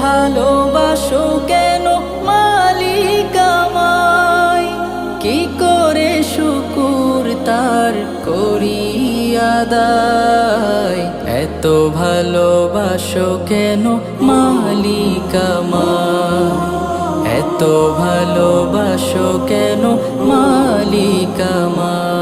ভালোবাসো কেন মালিক আমায়? কি করে শুকুর তার করি আদায়? এত ভালোবাসো কেন মালিক আমায়? এত ভালোবাসো কেন মালিক আমায়?